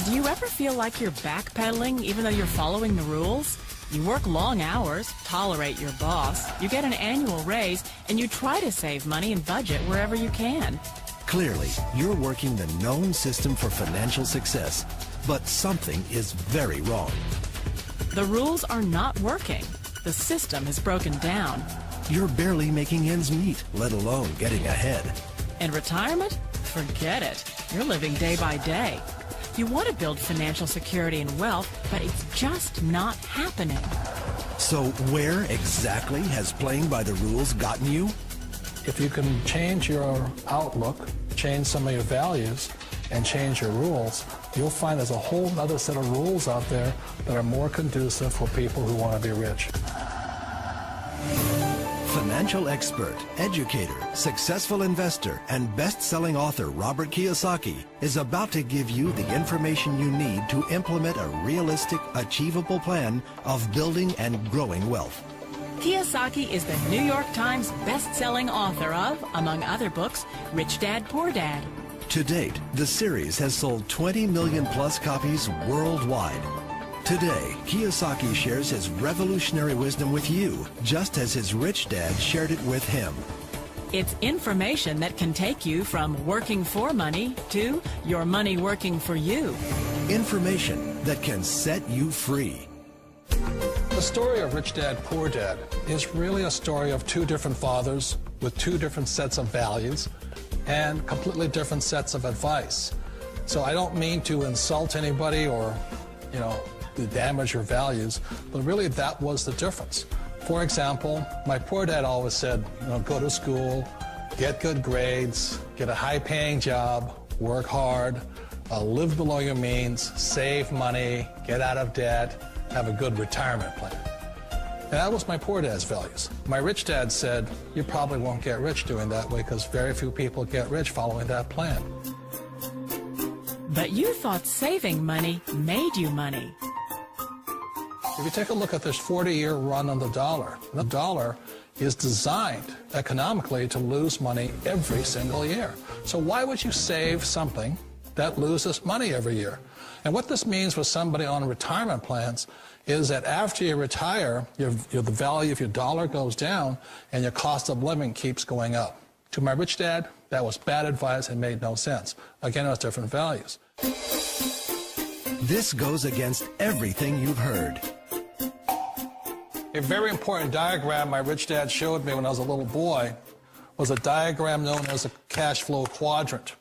Do you ever feel like you're backpedaling even though you're following the rules? You work long hours, tolerate your boss, you get an annual raise, and you try to save money and budget wherever you can. Clearly, you're working the known system for financial success, but something is very wrong. The rules are not working. The system is broken down. You're barely making ends meet, let alone getting ahead. And retirement? Forget it. You're living day by day. You want to build financial security and wealth, but it's just not happening. So where exactly has playing by the rules gotten you? If you can change your outlook, change some of your values, and change your rules, you'll find there's a whole other set of rules out there that are more conducive for people who want to be rich. Financial expert, educator, successful investor, and best-selling author Robert Kiyosaki is about to give you the information you need to implement a realistic, achievable plan of building and growing wealth. Kiyosaki is the New York Times best-selling author of, among other books, Rich Dad, Poor Dad. To date, the series has sold 20 million plus copies worldwide. Today, Kiyosaki shares his revolutionary wisdom with you, just as his rich dad shared it with him. It's information that can take you from working for money to your money working for you. Information that can set you free. The story of Rich Dad, Poor Dad is really a story of two different fathers with two different sets of values and completely different sets of advice. So I don't mean to insult anybody or, to damage your values, but really that was the difference. For example, my poor dad always said, go to school, get good grades, get a high-paying job, work hard, live below your means, save money, get out of debt, have a good retirement plan. And that was my poor dad's values. My rich dad said, you probably won't get rich doing that way because very few people get rich following that plan. But you thought saving money made you money. If you take a look at this 40-year run on the dollar is designed economically to lose money every single year. So why would you save something that loses money every year? And what this means for somebody on retirement plans is that after you retire, the value of your dollar goes down and your cost of living keeps going up. To my rich dad, that was bad advice and made no sense. Again, it was different values. This goes against everything you've heard. A very important diagram my rich dad showed me when I was a little boy was a diagram known as a cash flow quadrant.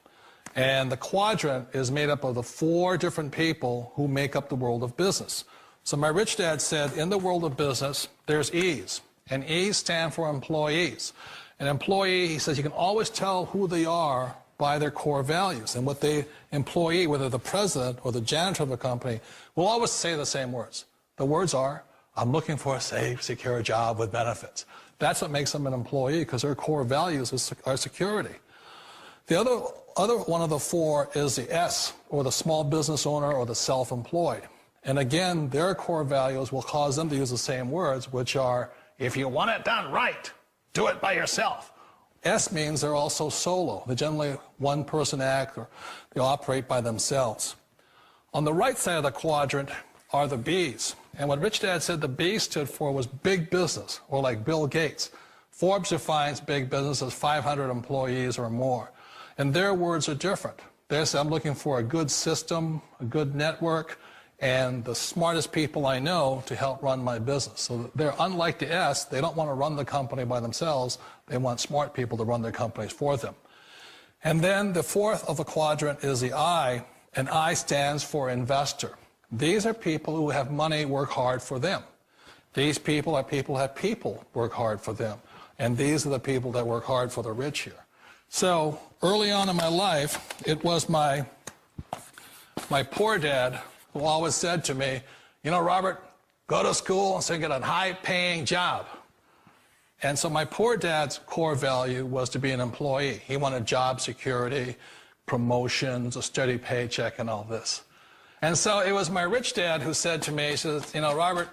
And the quadrant is made up of the four different people who make up the world of business. So my rich dad said, in the world of business, there's E's. And E's stand for employees. An employee, he says, you can always tell who they are by their core values. And what the employee, whether the president or the janitor of the company, will always say the same words. The words are, I'm looking for a safe, secure job with benefits. That's what makes them an employee, because their core values are security. The other one of the four is the S, or the small business owner or the self-employed. And again, their core values will cause them to use the same words, which are, if you want it done right, do it by yourself. S means they're also solo. They're generally one-person act, or they operate by themselves. On the right side of the quadrant are the B's. And what Rich Dad said the B stood for was big business, or like Bill Gates. Forbes defines big business as 500 employees or more. And their words are different. They say, I'm looking for a good system, a good network, and the smartest people I know to help run my business. So they're unlike the S. They don't want to run the company by themselves. They want smart people to run their companies for them. And then the fourth of the quadrant is the I, and I stands for investor. These are people who have money work hard for them. These people are people who have people work hard for them. And these are the people that work hard for the rich here. So early on in my life, it was my poor dad who always said to me, Robert, go to school and get a high-paying job. And so my poor dad's core value was to be an employee. He wanted job security, promotions, a steady paycheck, and all this. And so it was my rich dad who said to me, he says, Robert,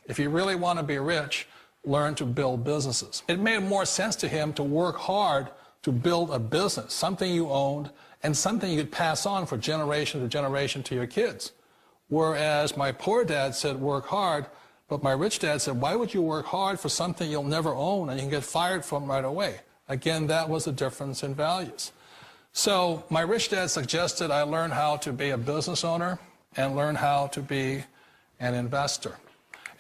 if you really want to be rich, learn to build businesses. It made more sense to him to work hard to build a business, something you owned and something you could pass on for generation to generation to your kids. Whereas my poor dad said, work hard, but my rich dad said, why would you work hard for something you'll never own and you can get fired from right away? Again, that was a difference in values. So my rich dad suggested I learn how to be a business owner and learn how to be an investor.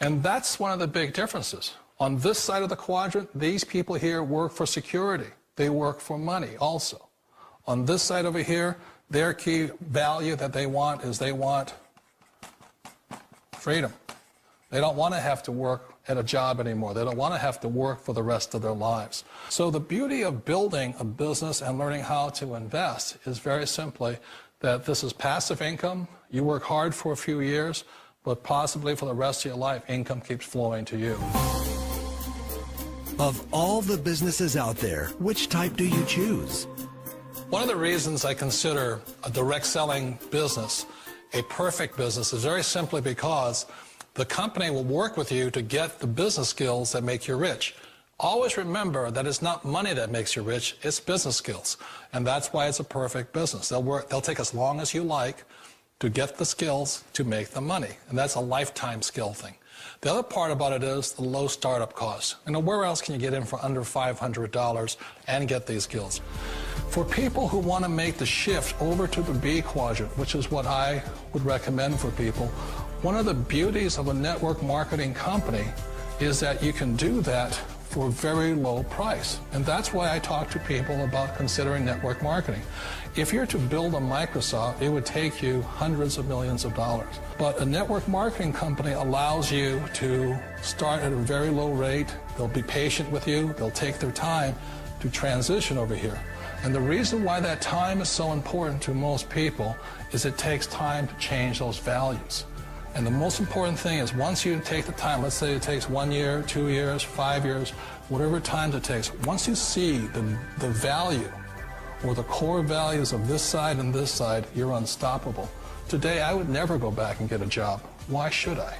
And that's one of the big differences. On this side of the quadrant, these people here work for security. They work for money also. On this side over here, their key value that they want is they want freedom. They don't want to have to work at a job anymore. They don't want to have to work for the rest of their lives. So the beauty of building a business and learning how to invest is very simply that this is passive income. You work hard for a few years, but possibly for the rest of your life, income keeps flowing to you. Of all the businesses out there, which type do you choose? One of the reasons I consider a direct selling business a perfect business is very simply because the company will work with you to get the business skills that make you rich. Always remember that it's not money that makes you rich, it's business skills. And that's why it's a perfect business. They'll take as long as you like to get the skills to make the money. And that's a lifetime skill thing. The other part about it is the low startup costs. You know, where else can you get in for under $500 and get these skills? For people who want to make the shift over to the B quadrant, which is what I would recommend for people, one of the beauties of a network marketing company is that you can do that for a very low price. And that's why I talk to people about considering network marketing. If you're to build a Microsoft, it would take you hundreds of millions of dollars. But a network marketing company allows you to start at a very low rate. They'll be patient with you. They'll take their time to transition over here. And the reason why that time is so important to most people is it takes time to change those values. And the most important thing is once you take the time, let's say it takes 1 year, 2 years, 5 years, whatever time it takes, once you see the value or the core values of this side and this side, you're unstoppable. Today, I would never go back and get a job. Why should I?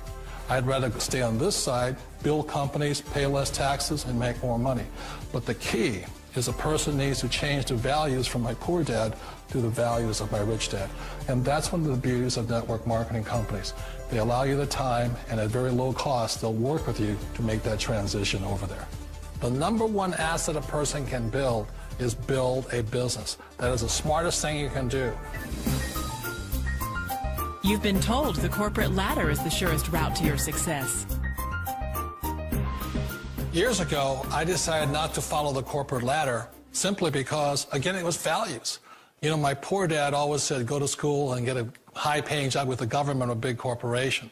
I'd rather stay on this side, build companies, pay less taxes, and make more money. But the key is a person needs to change the values from my poor dad to the values of my rich dad. And that's one of the beauties of network marketing companies. They allow you the time, and at very low cost, they'll work with you to make that transition over there. The number one asset a person can build is build a business. That is the smartest thing you can do. You've been told the corporate ladder is the surest route to your success. Years ago, I decided not to follow the corporate ladder simply because, again, it was values. You know, my poor dad always said, go to school and get a high-paying job with the government or a big corporation.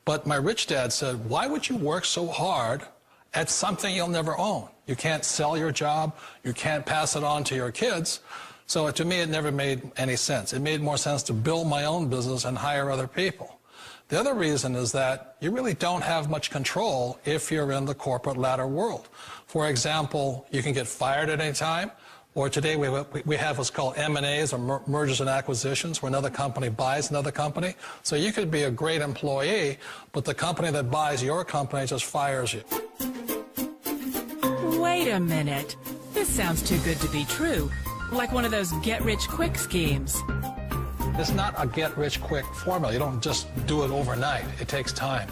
But my rich dad said, why would you work so hard at something you'll never own? You can't sell your job. You can't pass it on to your kids. So to me, it never made any sense. It made more sense to build my own business and hire other people. The other reason is that you really don't have much control if you're in the corporate ladder world. For example, you can get fired at any time, or today we have what's called M&As, or mergers and acquisitions, where another company buys another company. So you could be a great employee, but the company that buys your company just fires you. Wait a minute. This sounds too good to be true. Like one of those get-rich-quick schemes. It's not a get-rich-quick formula. You don't just do it overnight. It takes time.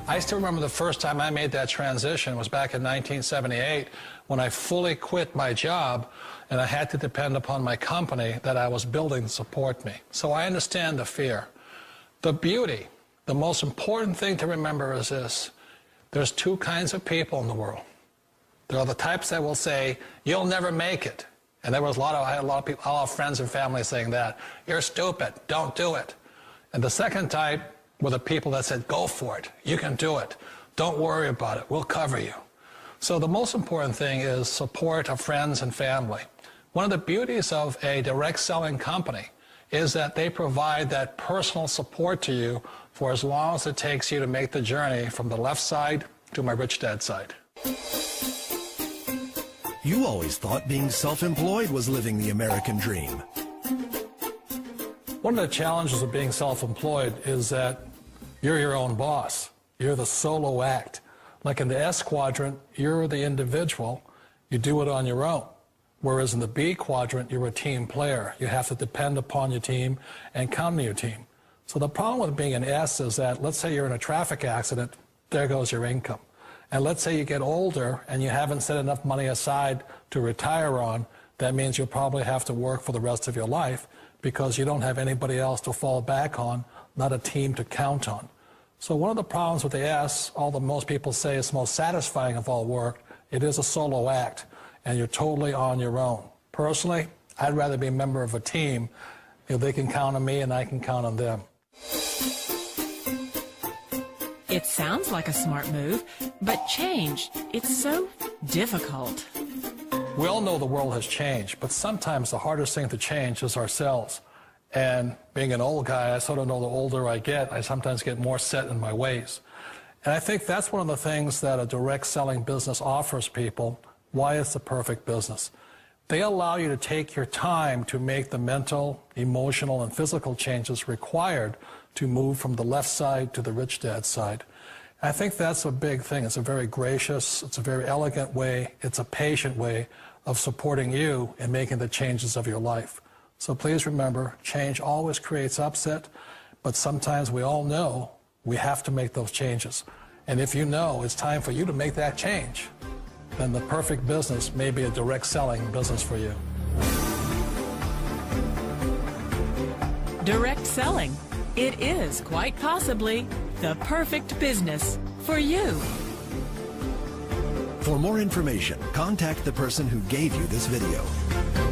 I still remember the first time I made that transition was back in 1978 when I fully quit my job and I had to depend upon my company that I was building to support me. So I understand the fear. The beauty, the most important thing to remember is this. There's two kinds of people in the world. There are the types that will say, you'll never make it. And I had a lot of friends and family saying that. You're stupid, don't do it. And the second type were the people that said, go for it, you can do it. Don't worry about it, we'll cover you. So the most important thing is support of friends and family. One of the beauties of a direct selling company is that they provide that personal support to you for as long as it takes you to make the journey from the left side to my rich dad side. You always thought being self-employed was living the American dream. One of the challenges of being self-employed is that you're your own boss. You're the solo act. Like in the S quadrant, you're the individual. You do it on your own. Whereas in the B quadrant, you're a team player. You have to depend upon your team and count on your team. So the problem with being an S is that, let's say you're in a traffic accident, there goes your income. And let's say you get older and you haven't set enough money aside to retire on, that means you'll probably have to work for the rest of your life because you don't have anybody else to fall back on, not a team to count on. So one of the problems with the S, although most people say it's the most satisfying of all work, it is a solo act, and you're totally on your own. Personally, I'd rather be a member of a team. You know, they can count on me and I can count on them. It sounds like a smart move, but change, it's so difficult. We all know the world has changed, but sometimes the hardest thing to change is ourselves. And being an old guy, I sort of know the older I get, I sometimes get more set in my ways. And I think that's one of the things that a direct selling business offers people, why it's the perfect business. They allow you to take your time to make the mental, emotional, and physical changes required to move from the left side to the rich dad side. I think that's a big thing. It's a very gracious, it's a very elegant way, it's a patient way of supporting you in making the changes of your life. So please remember, change always creates upset, but sometimes we all know we have to make those changes. And if you know it's time for you to make that change, then the perfect business may be a direct selling business for you. Direct selling. It is quite possibly the perfect business for you. For more information, contact the person who gave you this video.